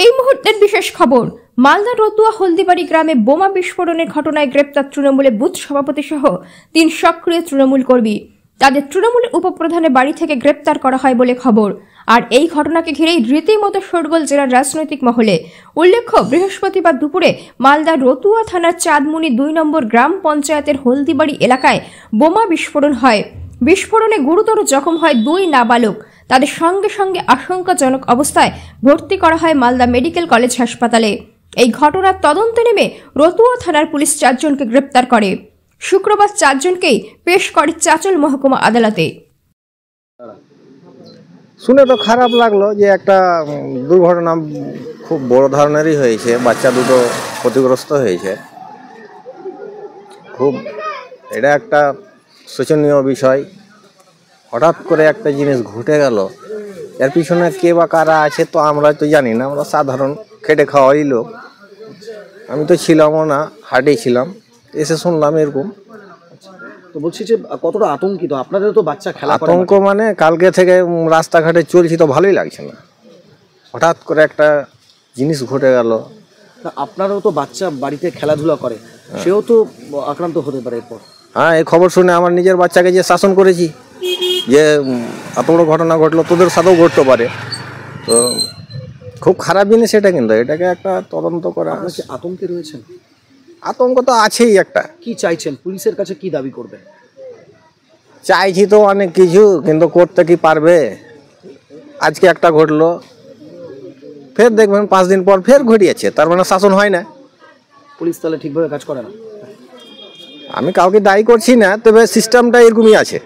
এই মুহূর্তের বিশেষ খবর, মালদা রতুয়া হলদিবাড়ি গ্রামে বোমা বিস্ফোরণের ঘটনায় গ্রেপ্তার তৃণমূলের বুথ সভাপতি সহ 3 সক্রিয় তৃণমূল কর্মী। তাদের তৃণমূলের উপপ্রধানের বাড়ি থেকে গ্রেপ্তার করা হয় বলে খবর। আর এই ঘটনাকে ঘিরেই রীতিমতো শোরগোল জেলার রাজনৈতিক মহলে। উল্লেখ্য, বৃহস্পতিবার দুপুরে মালদা রতুয়া থানার চাঁদমুনি 2 নম্বর গ্রাম পঞ্চায়েতের হলদিবাড়ি এলাকায় বোমা বিস্ফোরণ হয়। বিস্ফোরণে গুরুতর জখম হয় 2 নাবালক। তাদের সঙ্গে সঙ্গে আশঙ্কাজনক অবস্থায় ভর্তি করা হয় মালদা মেডিকেল কলেজ হাসপাতালে। এই ঘটনার তদন্তে নেমে রতুয়া থানার পুলিশ 4 জনকে গ্রেপ্তার করে। শুক্রবার 4 জনকেই পেশ করে চাঁচল মহকুমা আদালতে। শুনে তো খারাপ লাগলো যে একটা দুর্ঘটনা খুব বড় ধরনেরই হয়েছে, বাচ্চা দুটো ক্ষতিগ্রস্ত হয়েছে। খুব এটা একটা শোচনীয় বিষয়। হঠাৎ করে একটা জিনিস ঘটে গেল, এর পিছনে কে বা কারা আছে তো আমরা তো জানি না। আমরা সাধারণ খেটে খাওয়াই লোক। আমি তো ছিলামও না, হাটেই ছিলাম, এসে শুনলাম এরকম। তো বলছি যে কতটা আতঙ্কিত আপনাদের? তো বাচ্চা খেলা আতঙ্ক মানে কালকে থেকে রাস্তাঘাটে চলছি তো ভালোই লাগছে না, হঠাৎ করে একটা জিনিস ঘটে গেল। আপনারও তো বাচ্চা বাড়িতে খেলাধুলা করে, সেও তো আক্রান্ত হতে পারে এরপর। হ্যাঁ, এই খবর শুনে আমার নিজের বাচ্চাকে যে শাসন করেছি যে এত বড় ঘটনা ঘটলো, তোদের সাথেও ঘটতে পারে। তো খুব খারাপ জিনিস এটা, কিন্তু এটাকে একটা তদন্ত করা। আপনার কি আতঙ্কে রয়েছেন? আতঙ্ক তো আছেই একটা। কি চাইছেন? পুলিশের কাছে কি দাবি করবেন? চাইছি তো অনেক কিছু, কিন্তু করতে কি পারবে? আজকে একটা ঘটলো, ফের দেখবেন 5 দিন পর ফের ঘটিয়েছে, তার মানে শাসন হয় না। পুলিশ তাহলে ঠিকভাবে কাজ করে না? আমি কাউকে দায়ী করছি না, তবে সিস্টেমটা এরকমই আছে।